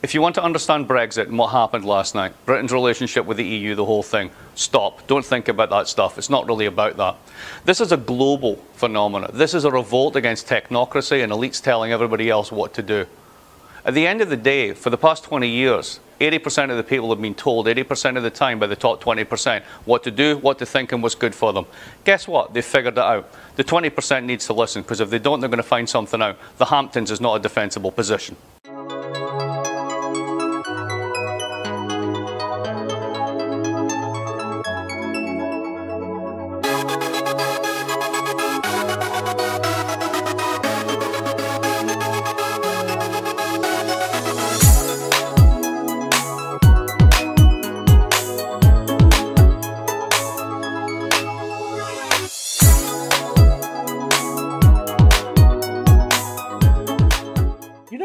If you want to understand Brexit and what happened last night, Britain's relationship with the EU, the whole thing, stop. Don't think about that stuff. It's not really about that. This is a global phenomenon. This is a revolt against technocracy and elites telling everybody else what to do. At the end of the day, for the past 20 years, 80% of the people have been told 80% of the time by the top 20% what to do, what to think, and what's good for them. Guess what? They've figured it out. The 20% needs to listen, because if they don't, they're going to find something out. The Hamptons is not a defensible position.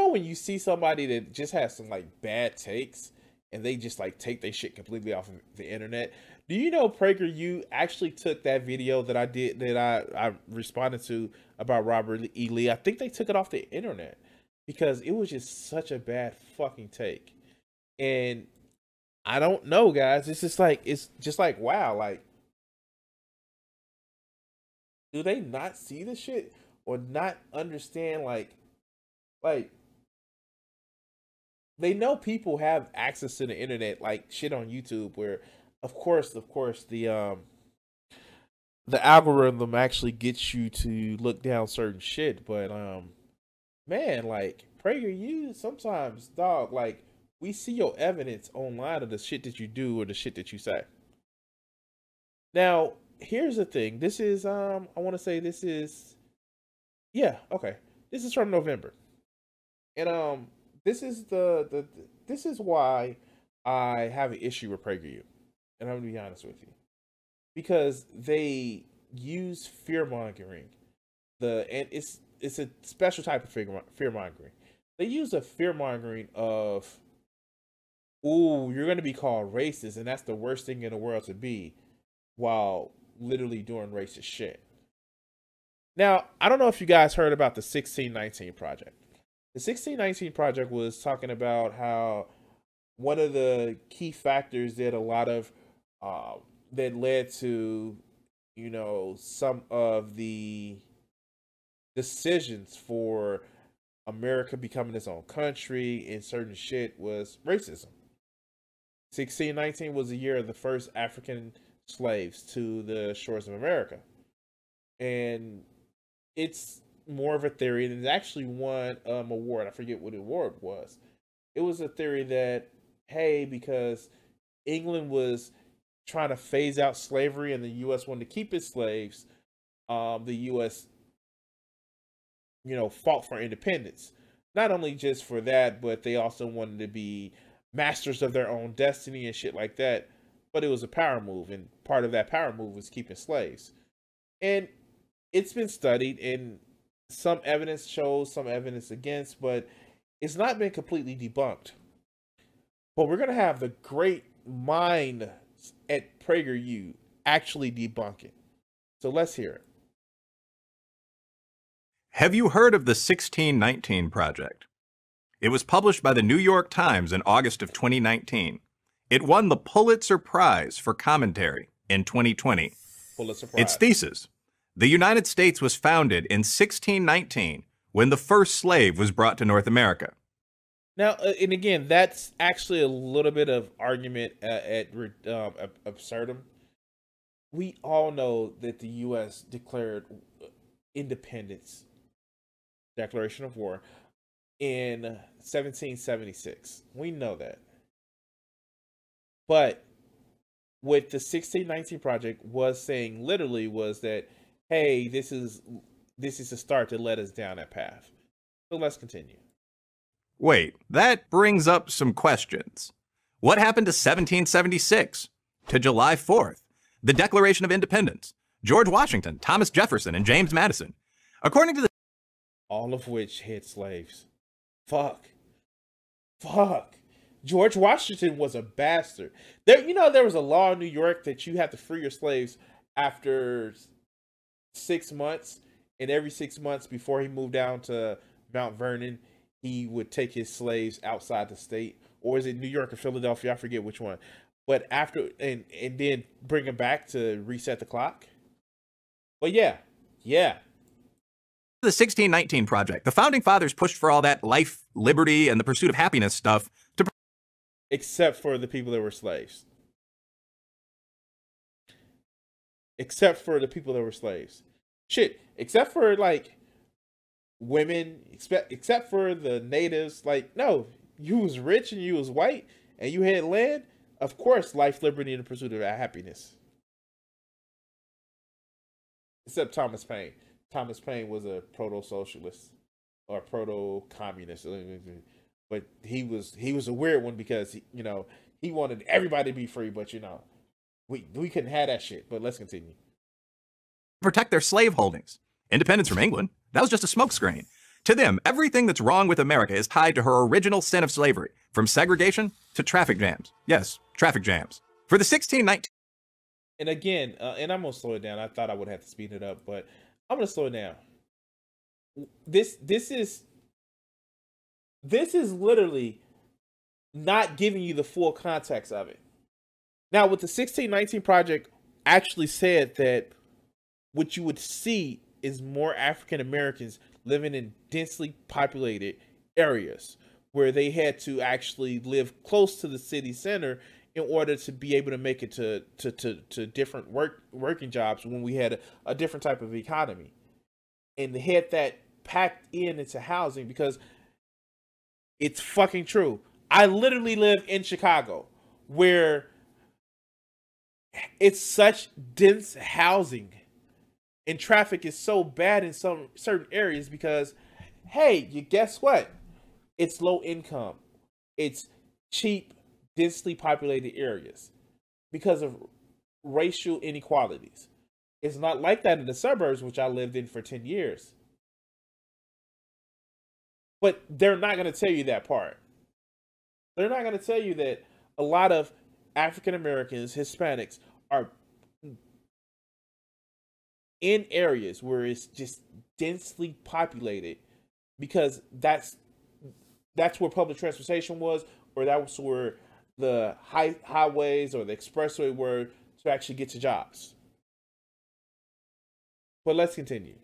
When you see somebody that just has some like bad takes and they just like take their shit completely off of the internet. Do you know Prager U actually took that video that I did, that I responded to about Robert E. Lee? I think they took it off the internet because it was just such a bad fucking take. And I don't know, guys. It's just like, wow, like, do they not see the shit or not understand like they know people have access to the internet, like shit on YouTube, where of course the algorithm actually gets you to look down certain shit. But man, like Prager U, sometimes, dog, like we see your evidence online of the shit that you do or the shit that you say. Now, here's the thing. This is I want to say this is, yeah, okay. This is from November. And this is why I have an issue with Prager U, and I'm gonna be honest with you, because they use fear mongering. And it's a special type of fear mongering. They use a fear mongering of, ooh, you're gonna be called racist, and that's the worst thing in the world to be, while literally doing racist shit. Now, I don't know if you guys heard about the 1619 Project. The 1619 Project was talking about how one of the key factors that a lot of that led to, you know, some of the decisions for America becoming its own country and certain shit was racism. 1619 was the year of the first African slaves to the shores of America. And it's more of a theory, and it actually won award. I forget what the award was. It was a theory that, hey, because England was trying to phase out slavery and the U.S. wanted to keep its slaves, the U.S., you know, fought for independence. Not only just for that, but they also wanted to be masters of their own destiny and shit like that. But it was a power move, and part of that power move was keeping slaves. And it's been studied, and some evidence shows, some evidence against, but it's not been completely debunked. But we're going to have the great mind at Prager U actually debunk it. So let's hear it. Have you heard of the 1619 Project? It was published by the New York Times in August of 2019. It won the Pulitzer Prize for Commentary in 2020. Pulitzer Prize. Its thesis: the United States was founded in 1619 when the first slave was brought to North America. Now, and again, that's actually a little bit of argument at absurdum. We all know that the U.S. declared independence, declaration of war, in 1776. We know that. But what the 1619 Project was saying literally was that, hey, this is a start to let us down that path. So let's continue. Wait, that brings up some questions. What happened to 1776? To July 4th? The Declaration of Independence? George Washington, Thomas Jefferson, and James Madison? According to the... All of which hid slaves. Fuck. George Washington was a bastard. There was a law in New York that you have to free your slaves after 6 months, and every 6 months before he moved down to Mount Vernon, he would take his slaves outside the state, or is it New York or Philadelphia? I forget which one. But after and then bring them back to reset the clock. But yeah, yeah. The 1619 Project, the founding fathers pushed for all that life, liberty, and the pursuit of happiness stuff to. Except for the people that were slaves. Except for the people that were slaves. Shit, except for like women, except for the natives. Like, no, you was rich and you was white and you had land. Of course, life, liberty, and the pursuit of happiness. Except Thomas Paine. Thomas Paine was a proto-socialist or proto-communist, but he was a weird one because he wanted everybody to be free, but we couldn't have that shit. But let's continue. Protect their slave holdings. Independence from England, that was just a smokescreen. To them, everything that's wrong with America is tied to her original sin of slavery, from segregation to traffic jams. Yes, traffic jams. For the 1619. And again, and I'm gonna slow it down. I thought I would have to speed it up, but I'm gonna slow it down. This is literally not giving you the full context of it. Now, with the 1619 Project actually said that what you would see is more African Americans living in densely populated areas where they had to actually live close to the city center in order to be able to make it to different working jobs when we had a different type of economy. And they had that packed into housing because it's fucking true. I literally live in Chicago where it's such dense housing and traffic is so bad in some certain areas because, hey, you guess what? It's low income. It's cheap, densely populated areas because of racial inequalities. It's not like that in the suburbs, which I lived in for 10 years. But they're not going to tell you that part. They're not going to tell you that a lot of African Americans, Hispanics, are in areas where it's just densely populated because that's where public transportation was, or that was where the highways or the expressway were to actually get to jobs. But let's continue.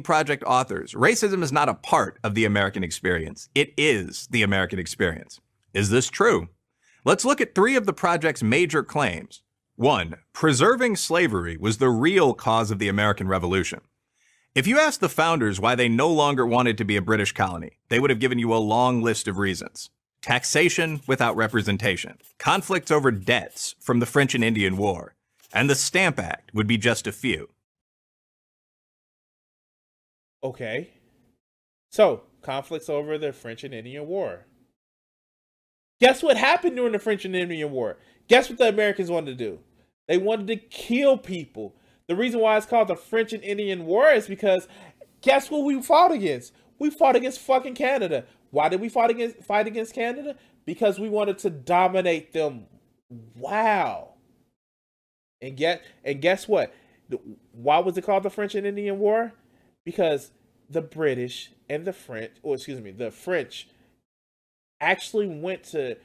Project authors, racism is not a part of the American experience. It is the American experience. Is this true? Let's look at 3 of the project's major claims. 1. Preserving slavery was the real cause of the American Revolution. If you asked the founders why they no longer wanted to be a British colony, they would have given you a long list of reasons. Taxation without representation, conflicts over debts from the French and Indian War, and the Stamp Act would be just a few. Okay. So, conflicts over the French and Indian War. Guess what happened during the French and Indian War? Guess what the Americans wanted to do? They wanted to kill people. The reason why it's called the French and Indian War is because guess what we fought against? We fought against fucking Canada. Why did we fight against Canada? Because we wanted to dominate them. Wow. And guess what? Why was it called the French and Indian War? Because the British and the French actually went to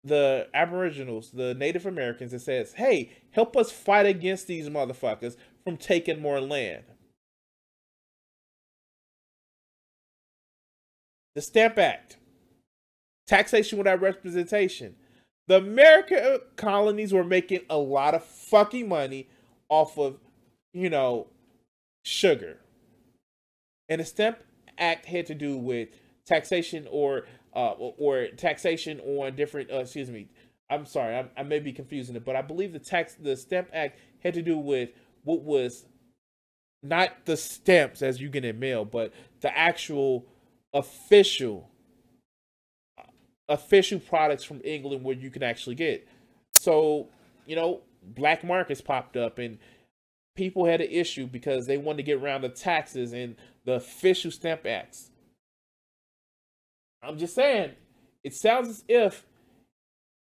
the Aboriginals, the Native Americans, and says, hey, help us fight against these motherfuckers from taking more land. The Stamp Act. Taxation without representation. The American colonies were making a lot of fucking money off of, sugar. And the Stamp Act had to do with taxation or taxation on different. I'm sorry, I may be confusing it, but I believe the Stamp Act had to do with what was not the stamps as you get in mail, but the actual official products from England where you can actually get. So, black markets popped up and people had an issue because they wanted to get around the taxes and the official Stamp Acts. I'm just saying, it sounds as if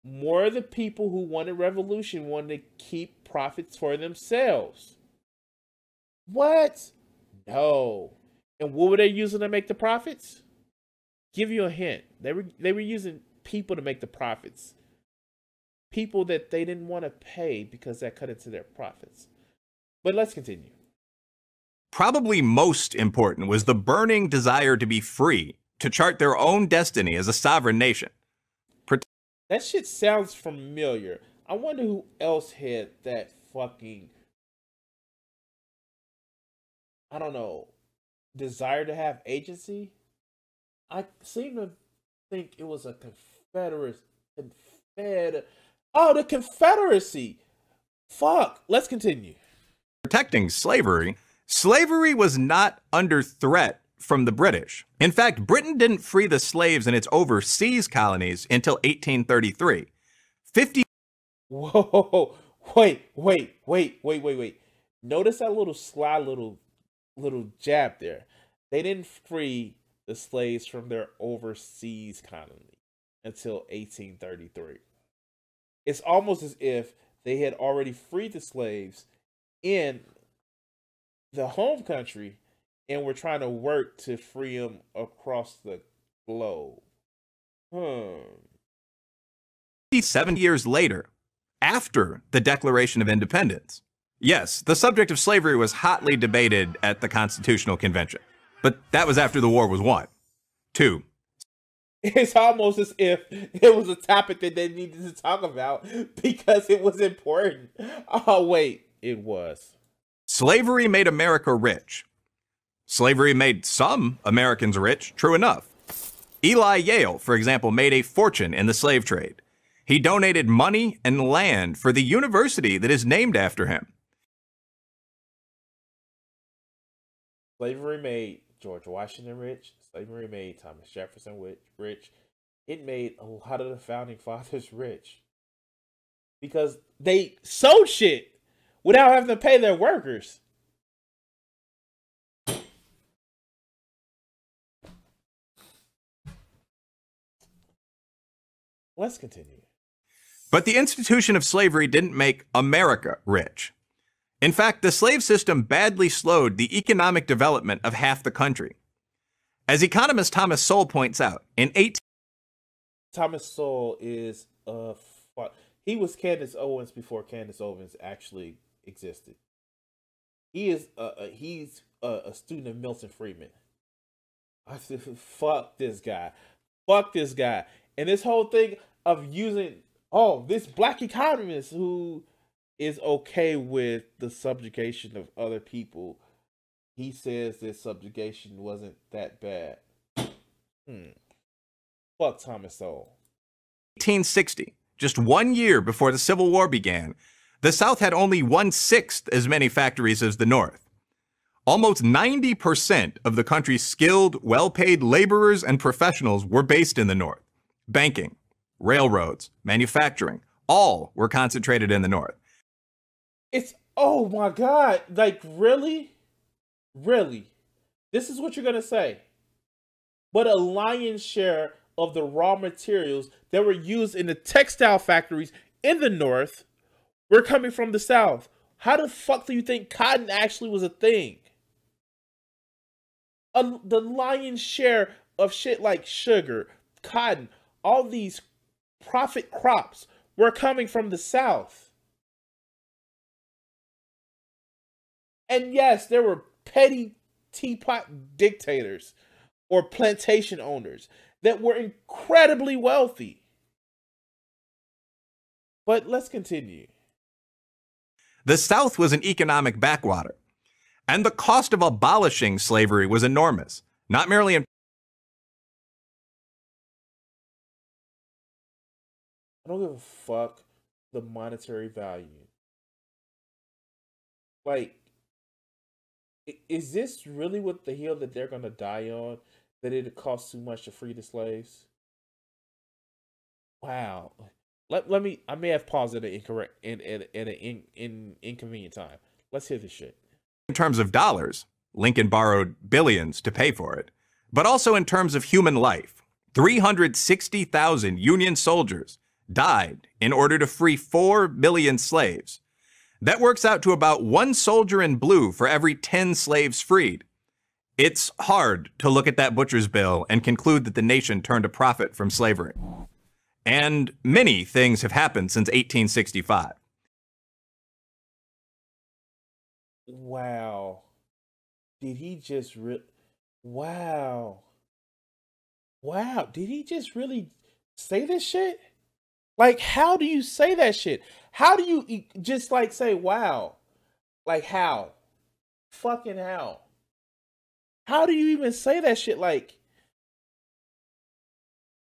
more of the people who wanted revolution wanted to keep profits for themselves. What? No. And what were they using to make the profits? give you a hint. They were using people to make the profits. People that they didn't want to pay because that cut into their profits. But let's continue. Probably most important was the burning desire to be free, to chart their own destiny as a sovereign nation. That shit sounds familiar. I wonder who else had that fucking, I don't know, desire to have agency. I seem to think it was a the Confederacy. Fuck. Let's continue. Protecting slavery, slavery was not under threat from the British. In fact, Britain didn't free the slaves in its overseas colonies until 1833. Whoa. Wait. Notice that little sly little jab there. They didn't free the slaves from their overseas colony until 1833. It's almost as if they had already freed the slaves in the home country and were trying to work to free them across the globe. 57 years later, after the Declaration of Independence. Yes, the subject of slavery was hotly debated at the Constitutional Convention, but that was after the war was won. 2. It's almost as if it was a topic that they needed to talk about because it was important. Oh, wait, it was. Slavery made America rich. Slavery made some Americans rich, true enough. Eli Yale, for example, made a fortune in the slave trade. He donated money and land for the university that is named after him. Slavery made George Washington rich. Slavery made Thomas Jefferson rich. It made a lot of the founding fathers rich. Because they sold shit without having to pay their workers. Let's continue. But the institution of slavery didn't make America rich. In fact, the slave system badly slowed the economic development of half the country. As economist Thomas Sowell points out, Thomas Sowell is he was Candace Owens before Candace Owens actually existed. He's a student of Milton Friedman. I said, fuck this guy. And this whole thing of using this black economist who is okay with the subjugation of other people. He says this subjugation wasn't that bad. Fuck Thomas Sowell. 1860, just 1 year before the Civil War began, the South had only 1/6 as many factories as the North. Almost 90% of the country's skilled, well-paid laborers and professionals were based in the North. Banking, railroads, manufacturing, all were concentrated in the North. Oh my God, like really? Really? This is what you're going to say? But a lion's share of the raw materials that were used in the textile factories in the North were coming from the South. How the fuck do you think cotton actually was a thing? The lion's share of shit like sugar, cotton, all these profit crops were coming from the South. And yes, there were petty teapot dictators or plantation owners that were incredibly wealthy. But let's continue. The South was an economic backwater, and the cost of abolishing slavery was enormous, not merely in... I don't give a fuck the monetary value. Like, is this really what the hill that they're gonna die on? That it costs too much to free the slaves? Wow. Let me. I may have paused at an inconvenient time. Let's hear this shit. In terms of dollars, Lincoln borrowed billions to pay for it, but also in terms of human life. 360,000 Union soldiers died in order to free 4 million slaves. That works out to about 1 soldier in blue for every 10 slaves freed. It's hard to look at that butcher's bill and conclude that the nation turned a profit from slavery. And many things have happened since 1865. Wow. Did he just wow. Wow. Did he just really say this shit? Like, how do you say that shit? How do you just like say wow? Like, how? Fucking how? How do you even say that shit? Like,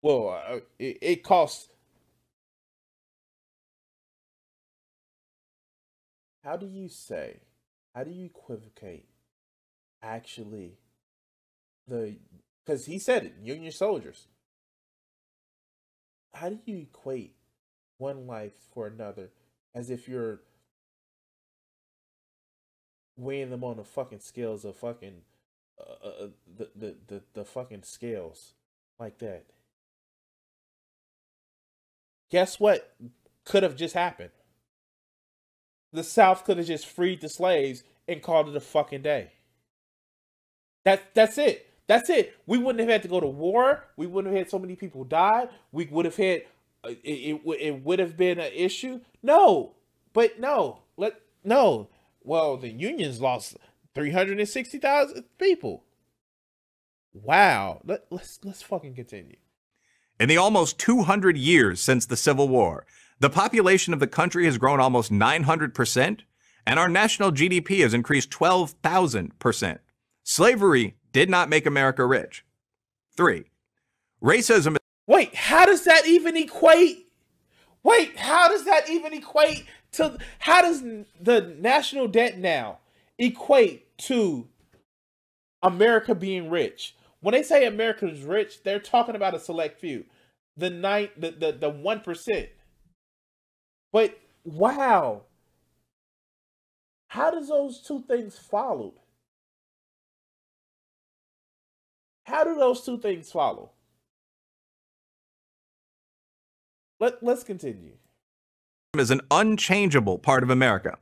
well, it costs. How do you say? How do you equivocate? Actually, because he said it, Union soldiers. How do you equate one life for another as if you're weighing them on the fucking scales of fucking the fucking scales like that? Guess what could have just happened? The South could have just freed the slaves and called it a fucking day. That's it. That's it. We wouldn't have had to go to war. We wouldn't have had so many people die. We would have had it would have been an issue. No, but no. No. Well, the unions lost 360,000 people. Wow. Let's fucking continue. In the almost 200 years since the Civil War, the population of the country has grown almost 900%, and our national GDP has increased 12,000%. Slavery did not make America rich. 3. Racism. Wait, how does that even equate? Wait, how does that even equate to, how does the national debt now equate to America being rich? When they say America is rich, they're talking about a select few. The 1%. But wow. How does those two things follow? How do those two things follow? Let's continue. Is an unchangeable part of America.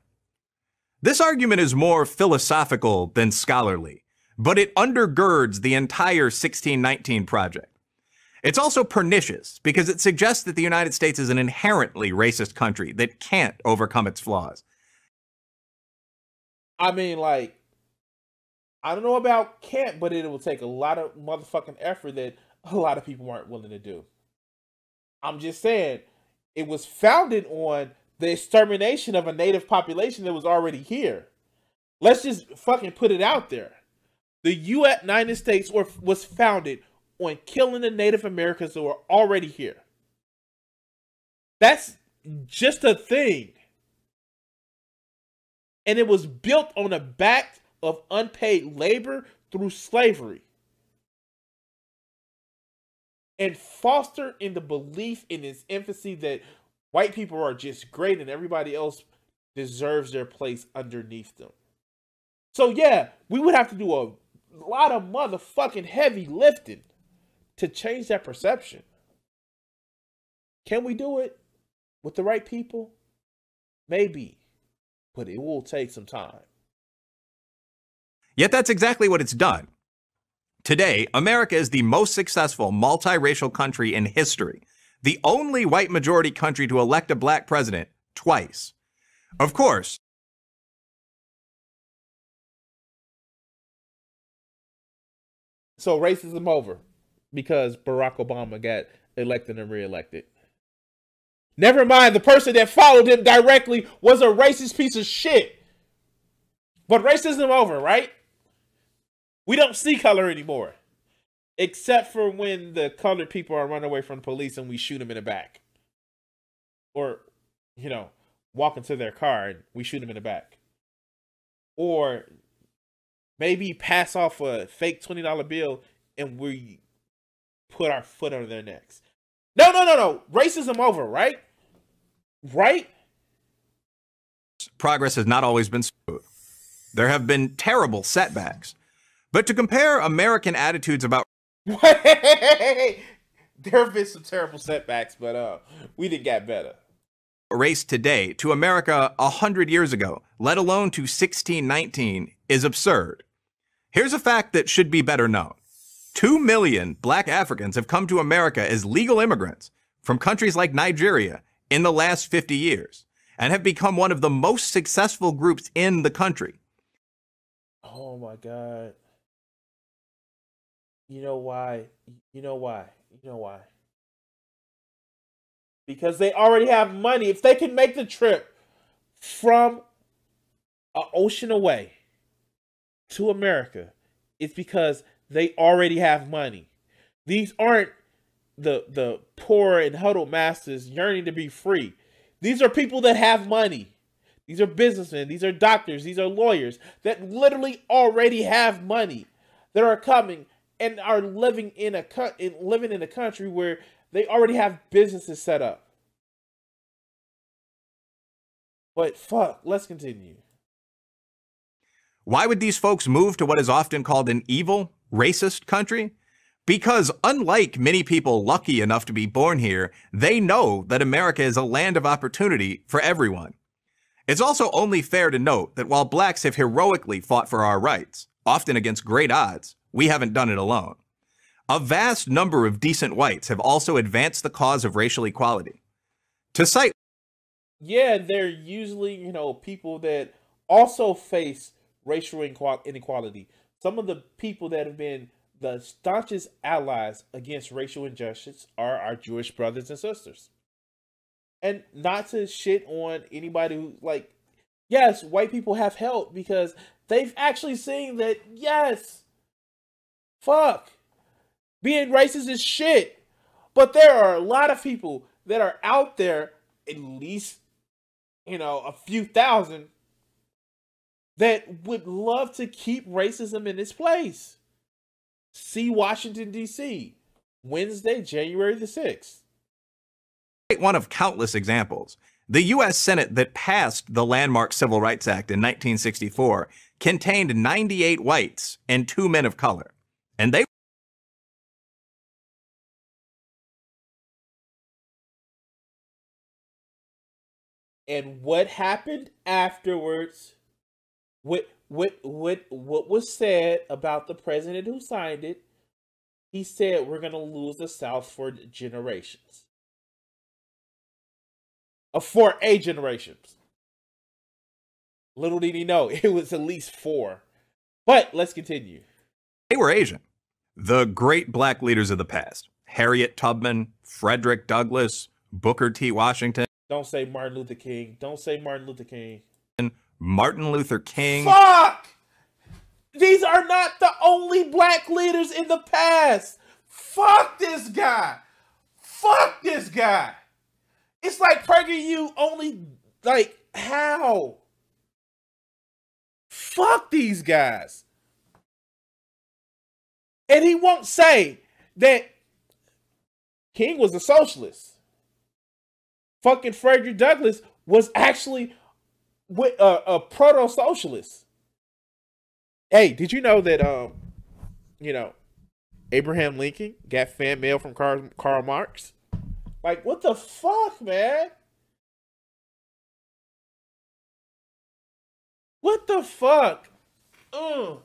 This argument is more philosophical than scholarly, but it undergirds the entire 1619 project. It's also pernicious because it suggests that the United States is an inherently racist country that can't overcome its flaws. I mean, like, I don't know about can't, but it will take a lot of motherfucking effort that a lot of people aren't willing to do. I'm just saying, it was founded on the extermination of a native population that was already here. Let's just fucking put it out there. The United States was founded on killing the Native Americans that were already here. That's just a thing. And it was built on the back of unpaid labor through slavery. And fostered in the belief in its infancy that white people are just great and everybody else deserves their place underneath them. So yeah, we would have to do a lot of motherfucking heavy lifting to change that perception. Can we do it with the right people? Maybe, but it will take some time. Yet that's exactly what it's done. Today, America is the most successful multiracial country in history, the only white majority country to elect a black president twice. Of course, so racism over because Barack Obama got elected and reelected. Never mind, the person that followed him directly was a racist piece of shit. But racism over, right? We don't see color anymore. Except for when the colored people are running away from the police and we shoot them in the back. Or, walk into their car and we shoot them in the back. Or maybe pass off a fake $20 bill and we put our foot on their necks. No. Racism over, right? Right? Progress has not always been smooth. There have been terrible setbacks. But to compare American attitudes about there have been some terrible setbacks, but we did get better. Race today to America 100 years ago, let alone to 1619, is absurd. Here's a fact that should be better known. 2 million black Africans have come to America as legal immigrants from countries like Nigeria in the last 50 years and have become one of the most successful groups in the country. Oh my God. You know why? You know why? You know why? Because they already have money. If they can make the trip from an ocean away to America, it's because they already have money. These aren't the poor and huddled masses yearning to be free. These are people that have money. These are businessmen. These are doctors. These are lawyers that literally already have money, that are coming and are living in a country where they already have businesses set up. But fuck, let's continue. Why would these folks move to what is often called an evil, racist country? Because unlike many people lucky enough to be born here, they know that America is a land of opportunity for everyone. It's also only fair to note that while blacks have heroically fought for our rights, often against great odds, we haven't done it alone. A vast number of decent whites have also advanced the cause of racial equality. To cite, yeah, they're usually, people that also face racial inequality. Some of the people that have been the staunchest allies against racial injustice are our Jewish brothers and sisters. And not to shit on anybody who, yes, white people have helped because they've actually seen that, yes, fuck, being racist is shit. But there are a lot of people that are out there, at least, a few thousand, that would love to keep racism in its place. See Washington, D.C., Wednesday, January the 6th. One of countless examples. The U.S. Senate that passed the landmark Civil Rights Act in 1964 contained 98 whites and 2 men of color. And they And what happened afterwards? What was said about the president who signed it? He said we're gonna lose the South for generations. For a generation. Little did he know it was at least 4. But let's continue. They were Asian. The great black leaders of the past: Harriet Tubman, Frederick Douglass, Booker T. Washington. Don't say Martin Luther King. Don't say Martin Luther King. Martin Luther King. Fuck! These are not the only black leaders in the past. Fuck this guy. Fuck this guy. It's like Prager U only, how? Fuck these guys. And he won't say that King was a socialist. Fucking Frederick Douglass was actually a proto-socialist. Hey, did you know that, Abraham Lincoln got fan mail from Karl Marx? What the fuck, man? What the fuck? God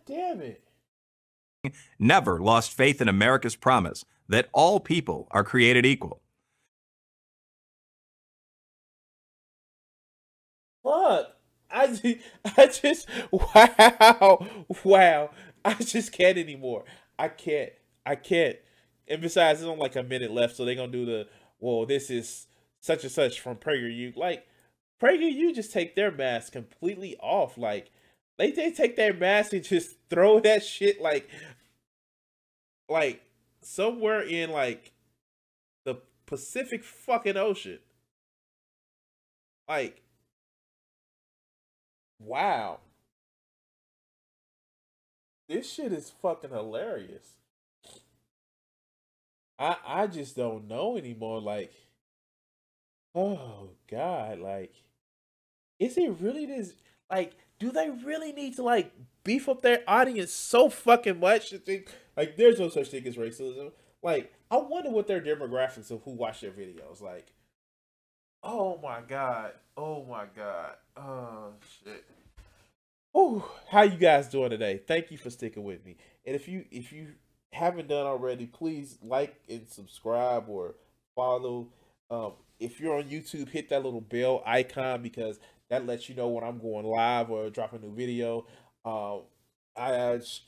damn it. Never lost faith in America's promise that all people are created equal. Fuck. I just, wow. I just can't anymore. I can't. And besides, there's only a minute left, so they're gonna do this is such and such from Prager U. Prager U just take their mask completely off. They take their mask and just throw that shit somewhere in the Pacific fucking Ocean. Wow. This shit is fucking hilarious. I just don't know anymore. Oh God, is it really this? Do they really need to beef up their audience so fucking much to think there's no such thing as racism? I wonder what their demographics of who watch their videos. Oh my god. Oh my god. Oh shit. Ooh, how you guys doing today? Thank you for sticking with me. And if you haven't done already, please like and subscribe or follow. If you're on YouTube, hit that little bell icon because that lets you know when I'm going live or drop a new video. I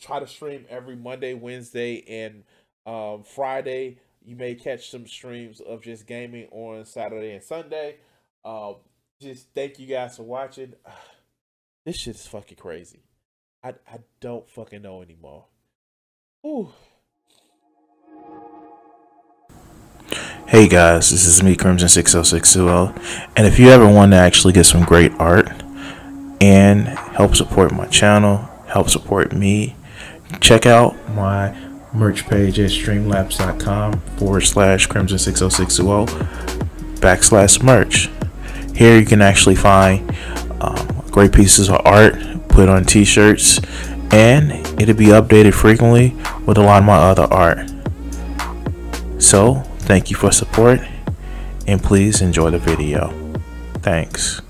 try to stream every Monday, Wednesday, and Friday. You may catch some streams of just gaming on Saturday and Sunday. Just thank you guys for watching. This shit is fucking crazy. I don't fucking know anymore. Ooh. Hey guys, this is me, Crimson60620, and if you ever want to actually get some great art and help support my channel, help support me, check out my merch page at streamlabs.com/Crimson60620/merch. Here you can actually find great pieces of art put on t-shirts, and it'll be updated frequently with a lot of my other art. So thank you for support, and please enjoy the video. Thanks.